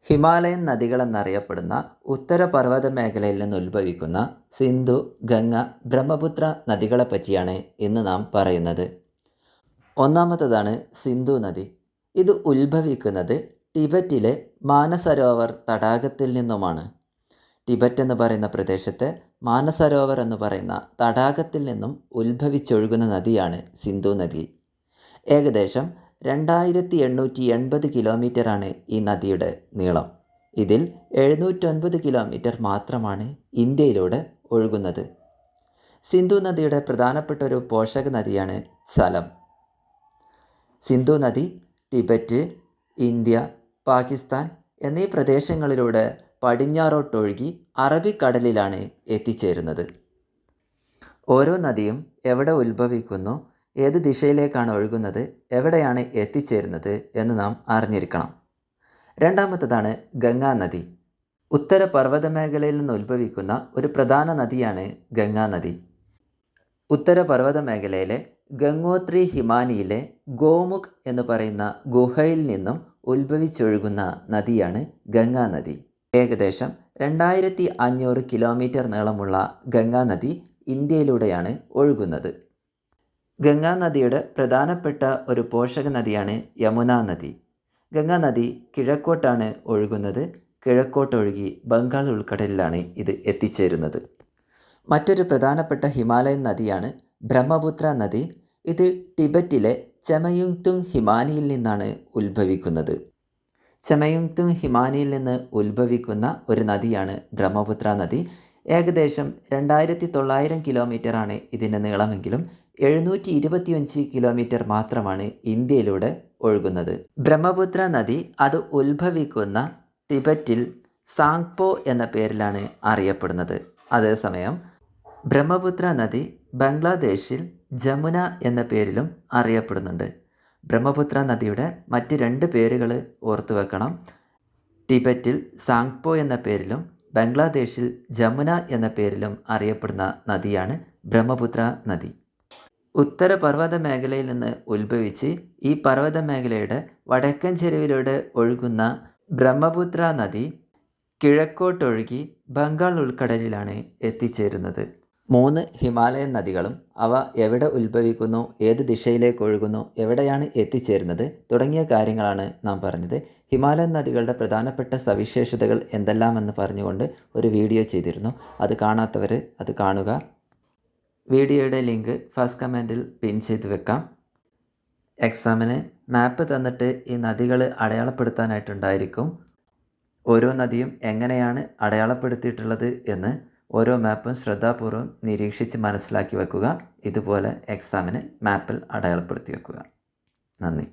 Himalayan നദികളെന്നറിയപ്പെടുന്ന ഉത്തരപർവ്വത മേഖലയിൽ നിന്ന് ഉത്ഭവിക്കുന്ന സിന്ധു, ഗംഗ, ബ്രഹ്മപുത്ര നദികളെ പറ്റിയാണ് ഇന്ന് നാം പറയുന്നത്. ഒന്നാമത്തേതാണ് സിന്ധു നദി. ഇത് ഉത്ഭവിക്കുന്നത് ടിബറ്റിലെ മാനസരോവർ തടാകത്തിൽ നിന്നുമാണ്. ടിബറ്റ് എന്ന് പറയുന്ന പ്രദേശത്തെ മാനസരോവർ എന്ന് പറയുന്ന തടാകത്തിൽ നിന്നും ഉത്ഭവിച്ചൊഴുകുന്ന നദിയാണ് സിന്ധു നദി. ഏകദേശം 2880 കിലോമീറ്ററാണ് ഈ നദിയുടെ നീളം. ഇതിൽ 709 കിലോമീറ്റർ മാത്രമാണ് ഇന്ത്യയിലൂടെ ഒഴുകുന്നത്. സിന്ധു നദിയുടെ പ്രധാനപ്പെട്ട ഒരു പോഷക നദിയാണ് സലം. സിന്ധു നദി ടിബറ്റ്, ഇന്ത്യ, പാകിസ്ഥാൻ എന്നീ പ്രദേശങ്ങളിലൂടെ പടിഞ്ഞാറോട്ടൊഴുകി അറബിക്കടലിലാണ് എത്തിച്ചേരുന്നത്. ഓരോ നദിയും എവിടെ ഉത്ഭവിക്കുന്നു, ഏത് ദിശയിലേക്കാണ് ഒഴുകുന്നത്, എവിടെയാണ് എത്തിച്ചേരുന്നത് എന്ന് നാം അറിഞ്ഞിരിക്കണം. രണ്ടാമത്തേതാണ് ഗംഗാ നദി. ഉത്തരപർവ്വത മേഖലയിൽ നിന്ന് ഉത്ഭവിക്കുന്ന ഒരു പ്രധാന നദിയാണ് ഗംഗാ നദി. ഉത്തരപർവ്വത മേഖലയിലെ ഗംഗോത്രി ഹിമാനിയിലെ ഗോമുഖ് എന്ന് പറയുന്ന ഗുഹയിൽ നിന്നും ഉത്ഭവിച്ചൊഴുകുന്ന നദിയാണ് ഗംഗാ നദി. ഏകദേശം 2500 കിലോമീറ്റർ നീളമുള്ള ഗംഗാ നദി ഇന്ത്യയിലൂടെയാണ് ഒഴുകുന്നത്. ഗംഗാ നദിയുടെ പ്രധാനപ്പെട്ട ഒരു പോഷക നദിയാണ് യമുന നദി. ഗംഗാ നദി കിഴക്കോട്ടാണ് ഒഴുകുന്നത്. കിഴക്കോട്ടൊഴുകി ബംഗാൾ ഉൾക്കടലിലാണ് ഇത് എത്തിച്ചേരുന്നത്. മറ്റൊരു പ്രധാനപ്പെട്ട ഹിമാലയൻ നദിയാണ് ബ്രഹ്മപുത്ര നദി. ഇത് ടിബറ്റിലെ ചെമയുങ്തുങ് ഹിമാനിയിൽ നിന്നാണ് ഉത്ഭവിക്കുന്നത്. ചെമയുങ്തുങ് ഹിമാനിയിൽ നിന്ന് ഉത്ഭവിക്കുന്ന ഒരു നദിയാണ് ബ്രഹ്മപുത്ര നദി. ഏകദേശം 2900 കിലോമീറ്ററാണ് ഇതിൻ്റെ നീളമെങ്കിലും 725 കിലോമീറ്റർ മാത്രമാണ് ഇന്ത്യയിലൂടെ ഒഴുകുന്നത്. ബ്രഹ്മപുത്ര നദി അത് ഉത്ഭവിക്കുന്ന ടിബറ്റിൽ സാങ്പോ എന്ന പേരിലാണ് അറിയപ്പെടുന്നത്. അതേസമയം ബ്രഹ്മപുത്ര നദി ബംഗ്ലാദേശിൽ ജമുന എന്ന പേരിലും അറിയപ്പെടുന്നുണ്ട്. ബ്രഹ്മപുത്ര നദിയുടെ മറ്റ് 2 പേരുകൾ ഓർത്തു വെക്കണം. ടിബറ്റിൽ സാങ്പോ എന്ന പേരിലും ബംഗ്ലാദേശിൽ ജമുന എന്ന പേരിലും അറിയപ്പെടുന്ന നദിയാണ് ബ്രഹ്മപുത്ര നദി. ഉത്തരപർവ്വത മേഖലയിൽ നിന്ന് ഉത്ഭവിച്ച് ഈ പർവ്വത മേഖലയുടെ വടക്കൻ ചെരുവിലൂടെ ഒഴുകുന്ന ബ്രഹ്മപുത്ര നദി കിഴക്കോട്ടൊഴുകി ബംഗാൾ ഉൾക്കടലിലാണ് എത്തിച്ചേരുന്നത്. 3 ഹിമാലയൻ നദികളും അവ എവിടെ ഉത്ഭവിക്കുന്നു, ഏത് ദിശയിലേക്ക് ഒഴുകുന്നു, എവിടെയാണ് എത്തിച്ചേരുന്നത് തുടങ്ങിയ കാര്യങ്ങളാണ് നാം പറഞ്ഞത്. ഹിമാലയൻ നദികളുടെ പ്രധാനപ്പെട്ട സവിശേഷതകൾ എന്തെല്ലാമെന്ന് പറഞ്ഞുകൊണ്ട് ഒരു വീഡിയോ ചെയ്തിരുന്നു. അത് കാണാത്തവർ അത് കാണുക. വീഡിയോയുടെ ലിങ്ക് ഫസ്റ്റ് കമൻറ്റിൽ പിൻ ചെയ്ത് വെക്കാം. എക്സാമിന് മാപ്പ് തന്നിട്ട് ഈ നദികൾ അടയാളപ്പെടുത്താനായിട്ടുണ്ടായിരിക്കും. ഓരോ നദിയും എങ്ങനെയാണ് അടയാളപ്പെടുത്തിയിട്ടുള്ളത് എന്ന് ഓരോ മാപ്പും ശ്രദ്ധാപൂർവം നിരീക്ഷിച്ച് മനസ്സിലാക്കി വെക്കുക. ഇതുപോലെ എക്സാമിന് മാപ്പിൽ അടയാളപ്പെടുത്തി വെക്കുക. നന്ദി.